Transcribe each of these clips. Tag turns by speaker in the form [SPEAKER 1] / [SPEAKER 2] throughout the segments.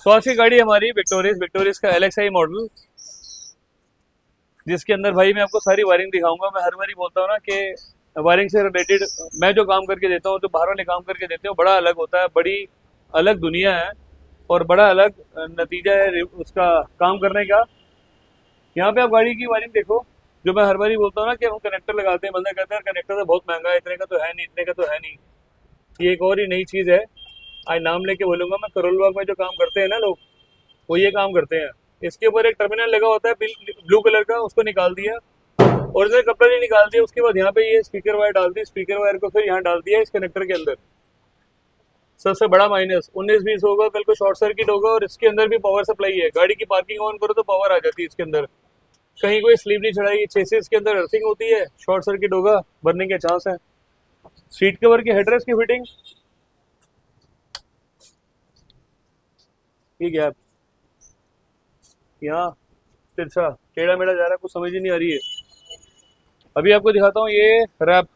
[SPEAKER 1] तो आज की गाड़ी हमारी विक्टोरियस का LXi मॉडल, जिसके अंदर भाई मैं आपको सारी वायरिंग दिखाऊंगा। मैं हर बारी बोलता हूँ ना कि वायरिंग से रिलेटेड मैं जो काम करके देता हूँ, जो बाहर वाले काम करके देते हो, बड़ा अलग होता है, बड़ी अलग दुनिया है और बड़ा अलग नतीजा है उसका काम करने का। यहाँ पे आप गाड़ी की वायरिंग देखो। जो मैं हर बारी बोलता हूँ ना कि हम कनेक्टर लगाते हैं, बंदा कहते हैं कनेक्टर तो बहुत महंगा है, इतने का तो है नहीं, इतने का तो है नहीं। ये एक और ही नई चीज़ है। आज नाम लेके बोलूंगा मैं, करोल बाग में जो काम करते हैं ना लोग, वो ये काम करते हैं। इसके ऊपर एक टर्मिनल लगा होता है ब्लू कलर का, उसको निकाल दिया, ओरिजिनल कपड़ा नहीं निकाल दिया, उसके बाद यहाँ पे ये स्पीकर वायर डाल दी, स्पीकर वायर को फिर यहाँ डाल दिया इस कनेक्टर के अंदर। सबसे बड़ा माइनस 19-20 होगा, कल को शॉर्ट सर्किट होगा। और इसके अंदर भी पावर सप्लाई है, गाड़ी की पार्किंग ऑन करो तो पावर आ जाती है इसके अंदर। कहीं कोई स्लीप नहीं चढ़ाएगी, चेसिस के अंदर अर्थिंग होती है, शॉर्ट सर्किट होगा, बनने के चांस है। सीट कवर की हेडरेस्ट की फिटिंग, ठीक है, यहाँ तिरछा टेढ़ा मेढ़ा जा रहा है, कुछ समझ ही नहीं आ रही है। अभी आपको दिखाता हूँ ये रैप,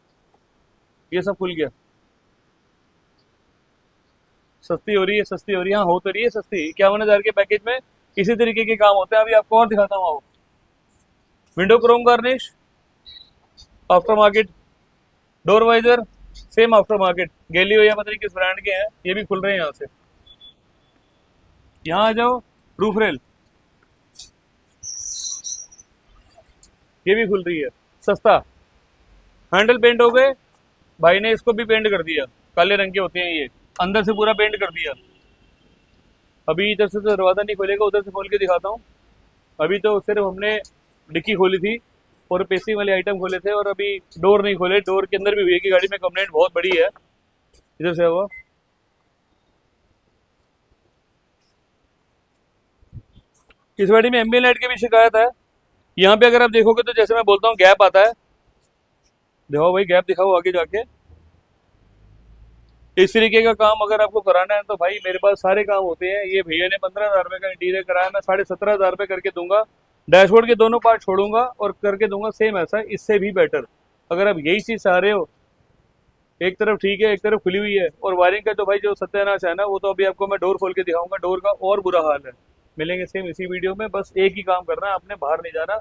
[SPEAKER 1] ये सब खुल गया। सस्ती हो रही है, सस्ती हो रही है, हाँ हो तो रही है सस्ती। 51,000 के पैकेज में इसी तरीके के काम होते हैं। अभी आपको और दिखाता हूँ। Window chrome garnish, after market, door visor same after market, गैलियो या पता नहीं किस ब्रांड के हैं, ये भी खुल रहे हैं यहाँ से। यहाँ आ जाओ, रूफ रेल ये भी खुल रही है, सस्ता। हैंडल पेंट हो गए, भाई ने इसको भी पेंट कर दिया, काले रंग के होते हैं ये, अंदर से पूरा पेंट कर दिया। अभी इधर से तो दरवाजा नहीं खोलेगा, उधर से खोल के दिखाता हूँ। अभी तो सिर्फ हमने डिक्की खोली थी और पेसिंग वाले आइटम खोले थे, और अभी डोर नहीं खोले। डोर के अंदर भी भैया की गाड़ी में कंप्लेंट बहुत बड़ी है। इधर से हुआ, इस गाड़ी में एम्बियंट लाइट की भी शिकायत है। यहाँ पे अगर आप देखोगे तो जैसे मैं बोलता हूँ गैप आता है, देखो भाई गैप दिखाओ आगे जाके। इस तरीके का काम अगर आपको कराना है तो भाई मेरे पास सारे काम होते हैं। ये भैया ने 15,000 रुपये का इंटीरियर कराया, मैं 17,500 रुपये करके दूंगा। डैशबोर्ड के दोनों पार्ट छोड़ूंगा और करके दूंगा सेम ऐसा, इससे भी बेटर। अगर आप यही चीज़ चाह रहे हो, एक तरफ ठीक है एक तरफ खुली हुई है। और वायरिंग का तो भाई जो सत्यानाश है ना, वो तो अभी आपको मैं डोर खोल के दिखाऊंगा, डोर का और बुरा हाल है। मिलेंगे सेम इसी वीडियो में। बस एक ही काम करना है आपने, बाहर नहीं जाना,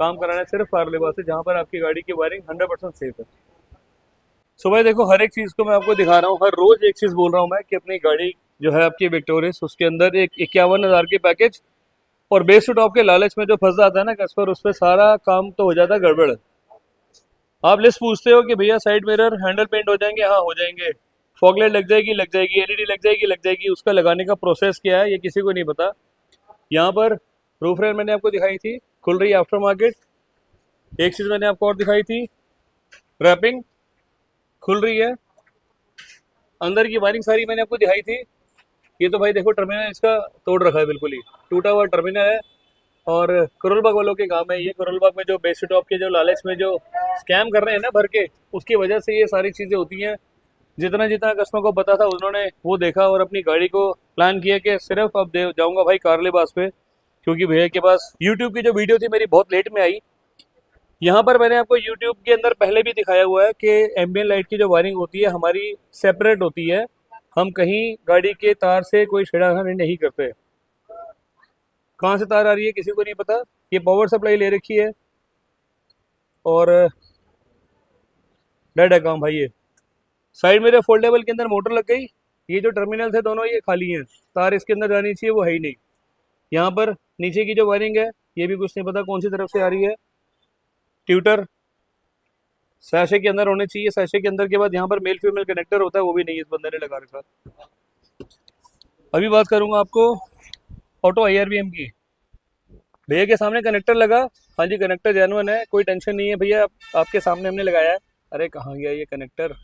[SPEAKER 1] काम कराना है सिर्फ कारलेबा से, जहाँ पर आपकी गाड़ी की वायरिंग 100% सेफ है। सो भाई देखो, हर एक चीज़ को मैं आपको दिखा रहा हूँ, हर रोज एक चीज़ बोल रहा हूँ मैं कि अपनी गाड़ी जो है आपकी विक्टोरियस, उसके अंदर एक 51,000 के पैकेज और बेस टू टॉप के लालच में जो फंस जाता है ना कस्टमर, उस पर सारा काम तो हो जाता है गड़बड़। आप लिस्ट पूछते हो कि भैया साइड मिरर हैंडल पेंट हो जाएंगे, हाँ हो जाएंगे। फॉगलाइट लग जाएगी, लग जाएगी। एलईडी लग जाएगी, लग जाएगी। उसका लगाने का प्रोसेस क्या है ये किसी को नहीं पता। यहाँ पर रूफ रेल मैंने आपको दिखाई थी, खुल रही है आफ्टर मार्केट। एक चीज़ मैंने आपको और दिखाई थी, रैपिंग खुल रही है। अंदर की वायरिंग सारी मैंने आपको दिखाई थी। ये तो भाई देखो टर्मिनल इसका तोड़ रखा है, बिल्कुल ही टूटा हुआ टर्मिनल है। और करोल बाग वालों के काम है ये। करोल बाग में जो बेस टॉप के जो लालच में जो स्कैम कर रहे हैं ना भर के, उसकी वजह से ये सारी चीज़ें होती हैं। जितना जितना कस्टमर को पता था उन्होंने वो देखा और अपनी गाड़ी को प्लान किया कि सिर्फ अब दे जाऊंगा भाई कारलेबास पे, क्योंकि भैया के पास यूट्यूब की जो वीडियो थी मेरी बहुत लेट में आई। यहाँ पर मैंने आपको यूट्यूब के अंदर पहले भी दिखाया हुआ है कि एम्बियंट लाइट की जो वायरिंग होती है हमारी सेपरेट होती है। हम कहीं गाड़ी के तार से कोई छेड़खानी नहीं करते। कहाँ से तार आ रही है किसी को नहीं पता। ये पावर सप्लाई ले रखी है और डेड है काम भाई। ये साइड मेरे फोल्डेबल के अंदर मोटर लग गई। ये जो टर्मिनल थे दोनों ये खाली हैं, तार इसके अंदर जानी चाहिए वो है ही नहीं। यहाँ पर नीचे की जो वायरिंग है ये भी कुछ नहीं पता कौन सी तरफ से आ रही है। ट्यूटर सैशे के अंदर होने चाहिए, सैशे के अंदर के बाद यहाँ पर मेल फीमेल कनेक्टर होता है, वो भी नहीं इस बंदे ने लगा रखा। अभी बात करूंगा आपको ऑटो IRVM की। भैया के सामने कनेक्टर लगा, हाँ जी कनेक्टर जेन्युइन है, कोई टेंशन नहीं है भैया, आपके सामने हमने लगाया है। अरे कहाँ गया ये कनेक्टर,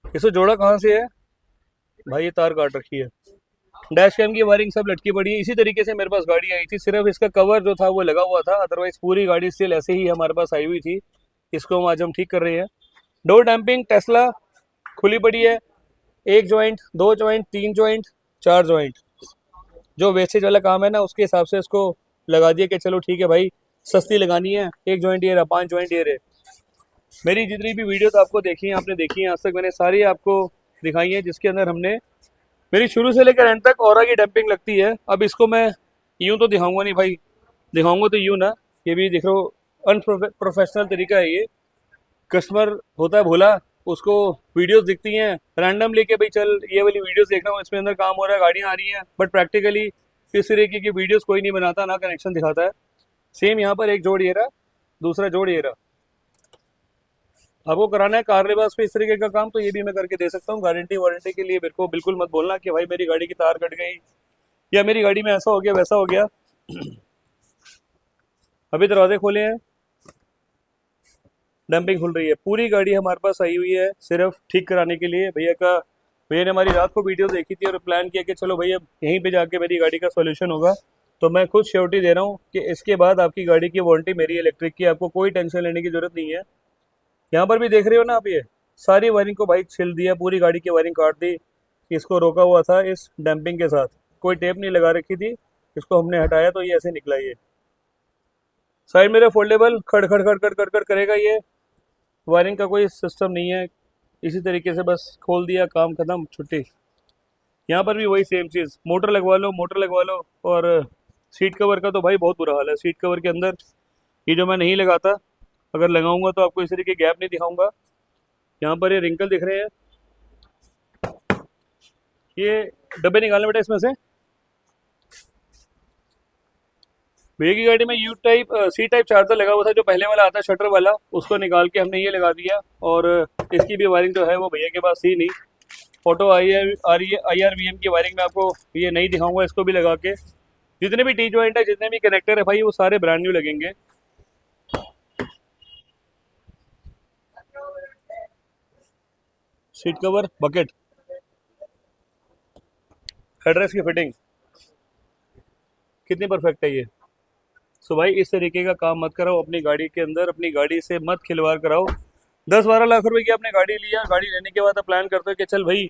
[SPEAKER 1] इसको जोड़ा कहाँ से है भाई, ये तार काट रखी है। डैश कैम की वायरिंग सब लटकी पड़ी है। इसी तरीके से मेरे पास गाड़ी आई थी, सिर्फ इसका कवर जो था वो लगा हुआ था, अदरवाइज पूरी गाड़ी स्टिल ऐसे ही हमारे पास आई हुई थी। इसको हम आज हम ठीक कर रहे हैं। डोर डैम्पिंग टेस्ला खुली पड़ी है, 1 जॉइंट 2 जॉइंट 3 जॉइंट 4 जॉइंट। जो वेस्टेज वाला काम है ना उसके हिसाब से इसको लगा दिया कि चलो ठीक है भाई सस्ती लगानी है। 1 जॉइंट ये रहा, 5 जॉइंट ये रहे। मेरी जितनी भी वीडियो तो आपको देखी है, आपने देखी है आज तक, मैंने सारी आपको दिखाई है जिसके अंदर हमने मेरी शुरू से लेकर एंड तक ऑरा की डंपिंग लगती है। अब इसको मैं यूं तो दिखाऊंगा नहीं भाई, दिखाऊंगा तो यूं ना, ये भी देख रहे हो अनप्रोफेशनल तरीका है ये। कस्टमर होता है भोला, उसको वीडियोस दिखती हैं रैंडम लेके, भाई चल ये वाली वीडियोस देख रहा हूँ, इसमें अंदर काम हो रहा है, गाड़ियाँ आ रही हैं, बट प्रैक्टिकली इस तरीके की वीडियोस कोई नहीं बनाता, ना कनेक्शन दिखाता है। सेम यहाँ पर एक जोड़ ये रहा, दूसरा जोड़ ये रहा। आपको कराना है कार लिबास पे इस तरीके का काम, तो ये भी मैं करके दे सकता हूँ। गारंटी वारंटी के लिए मेरे को बिल्कुल मत बोलना कि भाई मेरी गाड़ी की तार कट गई या मेरी गाड़ी में ऐसा हो गया वैसा हो गया। अभी दरवाजे खोले हैं, डंपिंग खुल रही है, पूरी गाड़ी हमारे पास आई हुई है सिर्फ ठीक कराने के लिए। भैया ने हमारी रात को वीडियो देखी थी और प्लान किया कि चलो भैया यहीं पे जाके मेरी गाड़ी का सॉल्यूशन होगा। तो मैं खुद श्योरिटी दे रहा हूँ कि इसके बाद आपकी गाड़ी की वारंटी मेरी इलेक्ट्रिक की, आपको कोई टेंशन लेने की जरूरत नहीं है। यहाँ पर भी देख रहे हो ना आप, ये सारी वायरिंग को भाई छिल दिया, पूरी गाड़ी की वायरिंग काट दी। इसको रोका हुआ था इस डंपिंग के साथ, कोई टेप नहीं लगा रखी थी, इसको हमने हटाया तो ये ऐसे निकला। ये साइड मेरा फोल्डेबल खड़ खड़ खड़ खड़ खड़ खड़ करेगा, ये वायरिंग का कोई सिस्टम नहीं है, इसी तरीके से बस खोल दिया, काम खत्म, छुट्टी। यहाँ पर भी वही सेम चीज़, मोटर लगवा लो, मोटर लगवा लो। और सीट कवर का तो भाई बहुत बुरा हाल है। सीट कवर के अंदर ये जो मैं नहीं लगाता, अगर लगाऊंगा तो आपको इस तरीके गैप नहीं दिखाऊंगा। यहाँ पर ये रिंकल दिख रहे हैं, ये डब्बे निकालने बेटा इसमें से। भैया की गाड़ी में U type C type charger लगा हुआ था, जो पहले वाला आता है शटर वाला, उसको निकाल के हमने ये लगा दिया। और इसकी भी वायरिंग जो है वो भैया के पास थी नहीं। ऑटो IRVM की वायरिंग में आपको ये नहीं दिखाऊंगा, इसको भी लगा के। जितने भी टी जॉइंट है, जितने भी कनेक्टर है भाई, वो सारे ब्रांड न्यू लगेंगे। सीट कवर, बकेट, हेडरेस्ट की फिटिंग कितनी परफेक्ट है ये। सो भाई इस तरीके का काम मत कराओ अपनी गाड़ी के अंदर, अपनी गाड़ी से मत खिलवाड़ कराओ। 10-12 लाख रुपए की आपने गाड़ी लिया, गाड़ी लेने के बाद आप प्लान करते हो कि चल भाई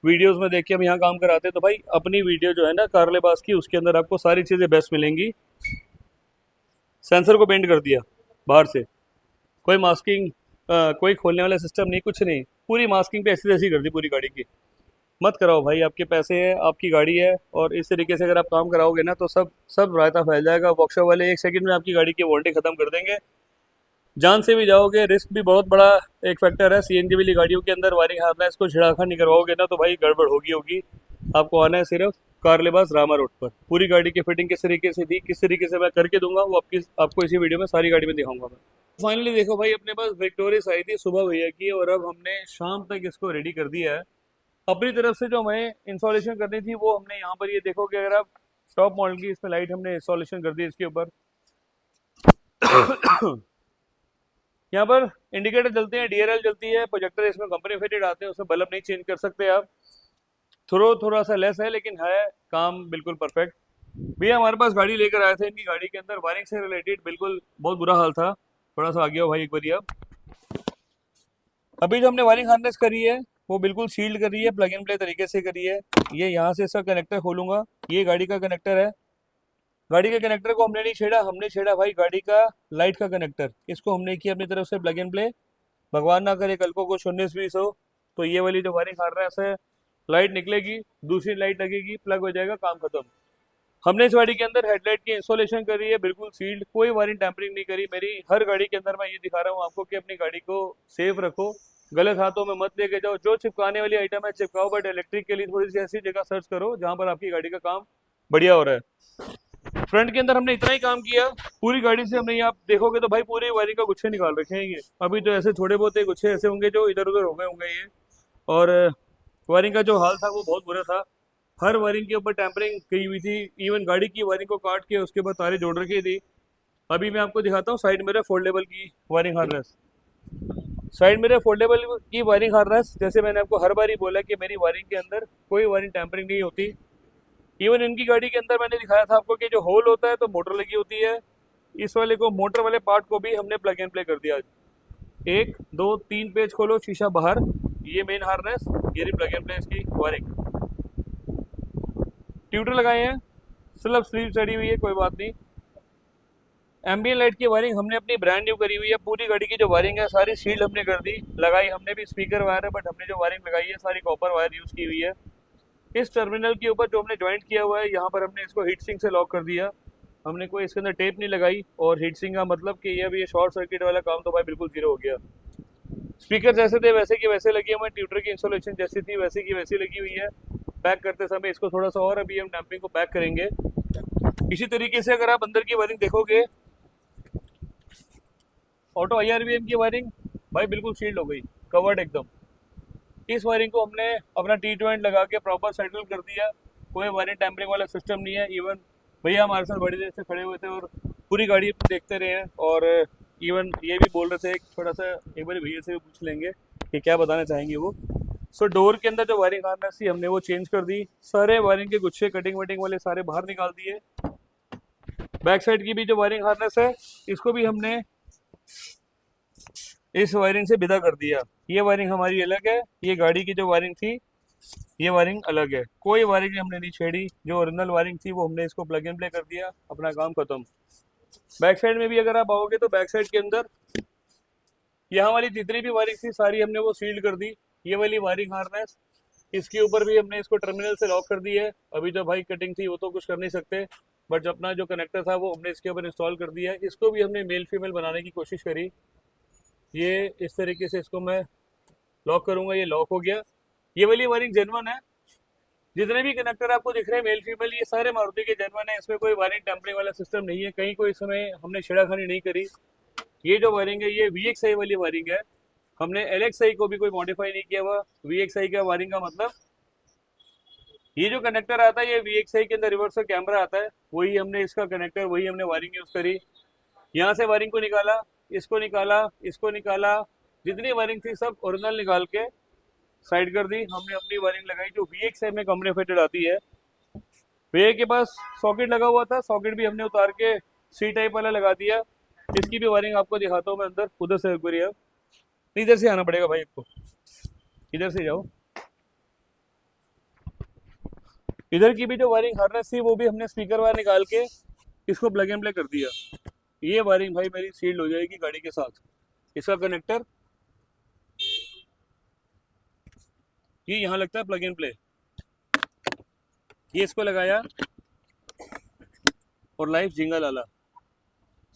[SPEAKER 1] वीडियोस में देख के हम यहाँ काम कराते हैं, तो भाई अपनी वीडियो जो है ना कारलेबाज की, उसके अंदर आपको सारी चीज़ें बेस्ट मिलेंगी। सेंसर को बेंड कर दिया बाहर से, कोई मास्किंग कोई खोलने वाला सिस्टम नहीं, कुछ नहीं, पूरी मास्किंग पे ऐसी तैसी कर दी पूरी गाड़ी की। मत कराओ भाई, आपके पैसे हैं, आपकी गाड़ी है, और इस तरीके से अगर आप काम कराओगे ना तो सब सब रायता फैल जाएगा। वर्कशॉप वाले 1 सेकंड में आपकी गाड़ी की वारंटी खत्म कर देंगे, जान से भी जाओगे। रिस्क भी बहुत बड़ा एक फैक्टर है। CNG वाली गाड़ियों के अंदर वायरिंग हार्नेस को छिड़ाखा नहीं करवाओगे ना तो भाई गड़बड़ होगी। आपको आना है सिर्फ कार लिबास रामा रोड पर। पूरी गाड़ी की फिटिंग किस तरीके से थी, किस तरीके से मैं करके दूंगा, वो आपको इसी वीडियो में सारी गाड़ी में दिखाऊंगा मैं। फाइनली देखो भाई, अपने पास विक्टोरियस आई थी सुबह भैया की, और अब हमने शाम तक इसको रेडी कर दिया है। अपनी तरफ से जो हमें इंस्टॉलेशन करनी थी वो हमने यहाँ पर, ये देखो कि अगर आप टॉप मॉडल की इसमें लाइट हमने इंस्टॉलेशन कर दी इसके ऊपर। यहाँ पर इंडिकेटर जलते हैं, DRL जलती है, प्रोजेक्टर इसमें कंपनी फिटेड आते हैं, उसमें बल्ब नहीं चेंज कर सकते आप। थोड़ा सा लेस है लेकिन है काम बिल्कुल परफेक्ट। भैया हमारे पास गाड़ी लेकर आए थे, इनकी गाड़ी के अंदर वायरिंग से रिलेटेड बिल्कुल बहुत बुरा हाल था। थोड़ा सा आगे हो भाई एक बार। अभी जो हमने वायरिंग हार्नेस करी है वो बिल्कुल सील्ड करी है, प्लग एंड प्ले तरीके से करी है। ये यहाँ से इसका कनेक्टर खोलूंगा, ये गाड़ी का कनेक्टर है। गाड़ी के कनेक्टर को हमने नहीं छेड़ा, हमने छेड़ा भाई गाड़ी का लाइट का कनेक्टर। इसको हमने किया अपनी तरफ से प्लग एंड प्ले। भगवान ना करे कल को कुछ 19-20 हो तो ये वाली जो वायरिंग हार्नेस है, लाइट निकलेगी, दूसरी लाइट लगेगी, प्लग हो जाएगा, काम खत्म। हमने इस गाड़ी के अंदर हेडलाइट की इंस्टॉलेशन करी है, बिल्कुल सील्ड, कोई वायरिंग टैंपरिंग नहीं करी। मेरी हर गाड़ी के अंदर मैं ये दिखा रहा हूँ आपको कि अपनी गाड़ी को सेफ रखो, गलत हाथों में मत लेके जाओ। जो चिपकाने वाली आइटम है चिपकाओ, बट इलेक्ट्रिक के लिए थोड़ी सी ऐसी जगह सर्च करो जहाँ पर आपकी गाड़ी का काम बढ़िया हो रहा है। फ्रंट के अंदर हमने इतना ही काम किया, पूरी गाड़ी से हमने, आप देखोगे तो भाई पूरी वायरिंग का गुच्छे निकाल रखे हैं ये। अभी तो ऐसे थोड़े बहुत गुच्छे ऐसे होंगे जो इधर उधर हो गए होंगे ये। और वायरिंग का जो हाल था वो बहुत बुरा था, हर वायरिंग के ऊपर टैंपरिंग की हुई थी, इवन गाड़ी की वायरिंग को काट के उसके बाद तारे जोड़ रखी थी। अभी मैं आपको दिखाता हूँ साइड मिरर फोल्डेबल की wiring harness. Side mirror foldable की वायरिंग हार्नेस, जैसे मैंने आपको हर बार ही बोला कि मेरी वायरिंग के अंदर कोई वायरिंग टैंपरिंग नहीं होती। इवन इनकी गाड़ी के अंदर मैंने दिखाया था आपको कि जो होल होता है तो मोटर लगी होती है, इस वाले को, मोटर वाले पार्ट को भी हमने प्लग एंड प्ले कर दिया। 1 2 3 पेज खोलो, शीशा बाहर, ये मेन हार्नेस, ये रही प्लग एंड प्ले इसकी वायरिंग। ट्यूटर लगाए हैं, सिर्फ स्लीव चढ़ी हुई है, कोई बात नहीं। एम्बियन लाइट की वायरिंग हमने अपनी ब्रांड न्यू करी हुई है। पूरी गाड़ी की जो वायरिंग है सारी सील्ड हमने कर दी, लगाई हमने भी स्पीकर वायर है, बट हमने जो वायरिंग लगाई है सारी कॉपर वायर यूज़ की हुई है। इस टर्मिनल के ऊपर जो हमने ज्वाइंट किया हुआ है, यहाँ पर हमने इसको हीट सिंक से लॉक कर दिया। हमने कोई इसके अंदर टेप नहीं लगाई, और हीट सिंक का मतलब कि ये भी शॉर्ट सर्किट वाला काम तो भाई बिल्कुल जीरो हो गया। स्पीकर जैसे थे वैसे की वैसे लगे हुए, ट्यूटर की इंस्टॉलेशन जैसी थी वैसे की वैसी लगी हुई है। पैक करते समय इसको थोड़ा सा और अभी हम डैम्पिंग को पैक करेंगे। इसी तरीके से अगर आप अंदर की वायरिंग देखोगे, ऑटो IRVM की वायरिंग भाई बिल्कुल सील्ड हो गई, कवर्ड एकदम। इस वायरिंग को हमने अपना T20 लगा के प्रॉपर सेटल कर दिया। कोई वायरिंग टैम्परिंग वाला सिस्टम नहीं है। इवन भैया हमारे साथ बड़ी देर से खड़े हुए थे और पूरी गाड़ी अपनी देखते रहे हैं, और इवन ये भी बोल रहे थे थोड़ा सा एक बार भैया से भी पूछ लेंगे कि क्या बताना चाहेंगे वो। सो डोर के अंदर जो वायरिंग हार्नेस थी हमने वो चेंज कर दी। सारे वायरिंग के गुच्छे कटिंग वटिंग वाले सारे बाहर निकाल दिए। बैक साइड की भी जो वायरिंग हार्नेस है इसको भी हमने इस वायरिंग से विदा कर दिया। ये वायरिंग हमारी अलग है, ये गाड़ी की जो वायरिंग थी ये वायरिंग अलग है। कोई वायरिंग हमने नहीं छेड़ी, जो ओरिजिनल वायरिंग थी वो हमने इसको प्लग इन प्ले कर दिया, अपना काम खत्म। बैक साइड में भी अगर आप आओगे तो बैक साइड के अंदर यहाँ वाली जितनी भी वायरिंग थी सारी हमने वो सील्ड कर दी। ये वाली वायरिंग हार्नेस इसके ऊपर भी हमने इसको टर्मिनल से लॉक कर दी है। अभी जो भाई कटिंग थी वो तो कुछ कर नहीं सकते, बट अपना जो कनेक्टर था वो हमने इसके ऊपर इंस्टॉल कर दिया है। इसको भी हमने मेल फीमेल बनाने की कोशिश करी। ये इस तरीके से इसको मैं लॉक करूँगा, ये लॉक हो गया। ये वाली वायरिंग जेन्युइन है। जितने भी कनेक्टर आपको दिख रहे हैं मेल फीमेल ये सारे मारुति के जेन्युइन है। इसमें कोई वायरिंग टेम्परिंग वाला सिस्टम नहीं है, कहीं कोई इसमें हमने छेड़ाखानी नहीं करी। ये जो वायरिंग है ये VXI वाली वायरिंग है, हमने LXI को भी कोई मॉडिफाई नहीं किया हुआ। VXI का वायरिंग का मतलब ये जो कनेक्टर आता है ये VXI के अंदर रिवर्स का कैमरा आता है, वही हमने इसका कनेक्टर वही हमने वायरिंग यूज करी। यहाँ से वायरिंग को निकाला, इसको निकाला, इसको निकाला, जितनी वायरिंग थी सब ओरिजिनल निकाल के साइड कर दी। हमने अपनी वायरिंग लगाई जो VXI में कंपनी फिटेड आती है। भैया के पास सॉकेट लगा हुआ था, सॉकेट भी हमने उतार के C टाइप वाला लगा दिया। इसकी भी वायरिंग आपको दिखाता हूँ मैं अंदर, उधर से एक बार आप इधर से आना पड़ेगा भाई, आपको इधर से जाओ। इधर की भी जो वायरिंग हार्नेस थी वो भी हमने स्पीकर वायर निकाल के इसको प्लग एंड प्ले कर दिया। ये वायरिंग भाई मेरी सील्ड हो जाएगी गाड़ी के साथ। इसका कनेक्टर ये यहाँ लगता है प्लग एंड प्ले, ये इसको लगाया और लाइफ जिंगा लाला।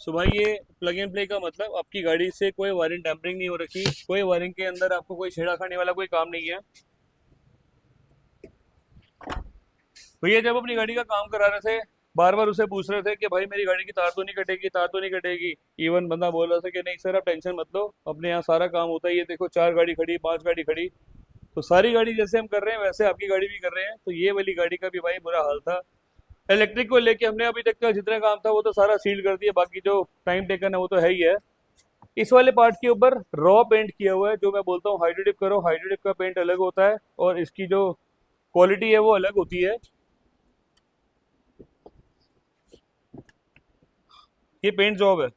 [SPEAKER 1] सो भाई ये प्लग एंड प्ले का मतलब आपकी गाड़ी से कोई वायरिंग टैम्परिंग नहीं हो रखी, कोई वायरिंग के अंदर आपको कोई छेड़ाखानी वाला कोई काम नहीं है। भैया जब अपनी गाड़ी का काम करा रहे थे बार बार उसे पूछ रहे थे कि भाई मेरी गाड़ी की तार तो नहीं कटेगी, तार तो नहीं कटेगी। इवन बंदा बोल रहा था कि नहीं सर आप टेंशन मत लो, अपने यहाँ सारा काम होता है। ये देखो 4 गाड़ी खड़ी, 5 गाड़ी खड़ी, तो सारी गाड़ी जैसे हम कर रहे हैं वैसे आपकी गाड़ी भी कर रहे हैं। तो ये वाली गाड़ी का भी भाई बुरा हाल था। इलेक्ट्रिक को लेके हमने अभी तक का जितना काम था वो तो सारा सील कर दिया, बाकी जो टाइम टेकन है वो तो है ही है। इस वाले पार्ट के ऊपर रॉ पेंट किया हुआ है, जो मैं बोलता हूँ हाइड्रोडिप करो। हाइड्रोडिप का पेंट अलग होता है और इसकी जो क्वालिटी है वो अलग होती है। ये पेंट जॉब है,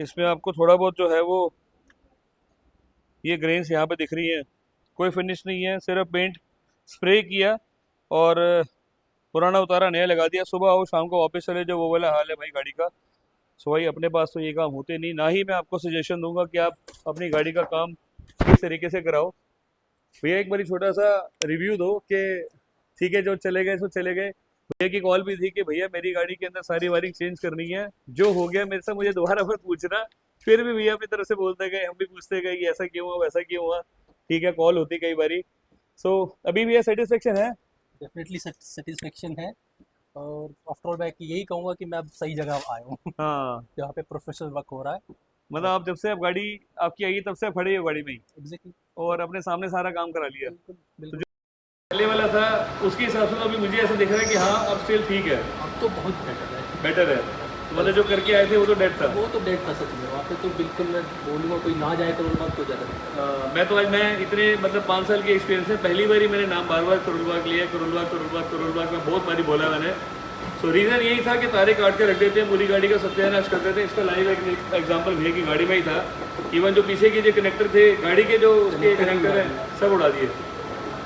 [SPEAKER 1] इसमें आपको थोड़ा बहुत जो है वो ये ग्रेन्स यहाँ पे दिख रही है, कोई फिनिश नहीं है, सिर्फ पेंट स्प्रे किया और पुराना उतारा नया लगा दिया। सुबह आओ शाम को वापस चले जाओ, वो वाला हाल है भाई गाड़ी का। सो भाई अपने पास तो ये काम होते नहीं, ना ही मैं आपको सजेशन दूंगा कि आप अपनी गाड़ी का काम किस तरीके से कराओ। भैया एक बारी छोटा सा रिव्यू दो कि ठीक है जो चले गए सो चले गए। भैया की कॉल भी थी कि भैया मेरी गाड़ी के अंदर सारी वायरिंग चेंज करनी है, जो हो गया मेरे से मुझे दोबारा मत पूछना। फिर भी भैया अपनी तरफ से बोलते गए, हम भी पूछते गए कि ऐसा क्यों हुआ वैसा क्यों हुआ। ठीक है कॉल होती कई बारी। सो अभी भैया सेटिस्फेक्शन है?
[SPEAKER 2] डेफिनेटली सेटिस्फेक्शन है, और आफ्टर ऑल मैं यही कहूँगा कि मैं अब सही जगह आया हूँ
[SPEAKER 1] हाँ
[SPEAKER 2] जहाँ पे प्रोफेशनल वर्क हो रहा है।
[SPEAKER 1] मतलब आप जब से अब गाड़ी आपकी आई तब से आप खड़े हो गाड़ी में ही
[SPEAKER 2] एग्जैक्टली,
[SPEAKER 1] और अपने सामने सारा काम करा लिया।
[SPEAKER 2] बिल्कुल बिल्कुल।
[SPEAKER 1] पहले वाला था उसके हिसाब से तो अभी मुझे ऐसा दिख रहा है कि हाँ अब स्टिल ठीक है,
[SPEAKER 2] अब तो बहुत बेटर है।
[SPEAKER 1] बेटर है। तो मतलब जो करके आए थे वो तो डेड था।
[SPEAKER 2] वो तो डेट था सच में, वहाँ पे तो बिल्कुल मैं बोलूँगा कोई ना जाए करोल बाग तो ज़्यादा।
[SPEAKER 1] मैं तो आज मैं इतने मतलब 5 साल के एक्सपीरियंस है पहली बार ही मैंने नाम बार बार करोल बाग लिया। करोल बाग करोल बाग करोल बाग में बहुत बारी बोला मैंने। सो रीज़न यही था कि तारे काट के रख देते हैं, पूरी गाड़ी का सत्यानाश कर देते हैं। इसका लाइव एक एग्जाम्पल भैया की गाड़ी में ही था। इवन जो पीछे के जो कनेक्टर थे गाड़ी के जो उसके कनेक्टर हैं सब उड़ा दिए।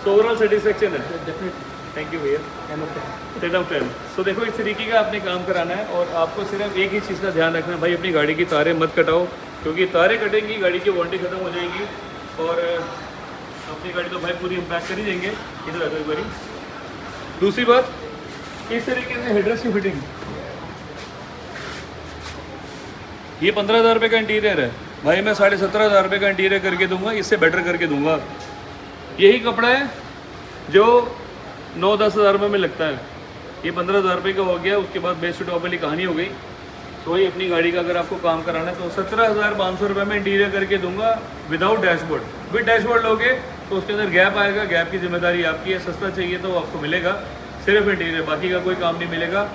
[SPEAKER 1] सो ओवरऑल सेटिस्फेक्शन है।
[SPEAKER 2] डेफिनेटली।
[SPEAKER 1] थैंक यू भैया। 10 ऑफ 10। सो देखो इस तरीके का आपने काम कराना है और आपको सिर्फ एक ही चीज़ का ध्यान रखना है भाई, अपनी गाड़ी की तारें मत कटाओ, क्योंकि तारें कटेंगी गाड़ी की वारंटी ख़त्म हो जाएगी। और तो अपनी गाड़ी तो भाई पूरी हम पैक कर ही देंगे। इधर आ जाओ एक बारी। दूसरी बात, इस तरीके से हेडरेस्ट की फिटिंग, ये 15,000 रुपये का इंटीरियर है भाई, मैं 17,500 रुपये का इंटीरियर करके दूंगा, इससे बेटर करके दूंगा। यही कपड़ा है जो 9-10 हज़ार रुपये में लगता है, ये 15,000 रुपये का हो गया। उसके बाद बेस टू टॉप वाली कहानी हो गई। तो वही अपनी गाड़ी का अगर आपको काम कराना है तो 17,500 रुपये में इंटीरियर करके दूंगा विदाउट डैशबोर्ड। विद डैशबोर्ड लोगे तो उसके अंदर गैप आएगा, गैप की जिम्मेदारी आपकी है। सस्ता चाहिए तो आपको मिलेगा सिर्फ इंटीरियर, बाकी का कोई काम नहीं मिलेगा।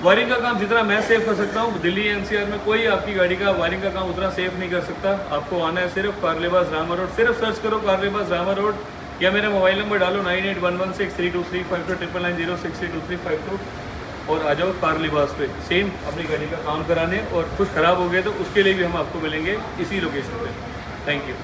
[SPEAKER 1] वायरिंग का काम जितना मैं सेव कर सकता हूँ, दिल्ली एनसीआर में कोई आपकी गाड़ी का वायरिंग का काम उतना सेव नहीं कर सकता। आपको आना है सिर्फ कार लिबास रामा रोड, सिर्फ सर्च करो कार लिबास रामा रोड, या मेरा मोबाइल नंबर डालो 9811632352 और आ जाओ कार लिबास पे सेम अपनी गाड़ी का काम कराने। और कुछ ख़राब हो गया तो उसके लिए भी हम आपको मिलेंगे इसी लोकेशन पे। Thank you.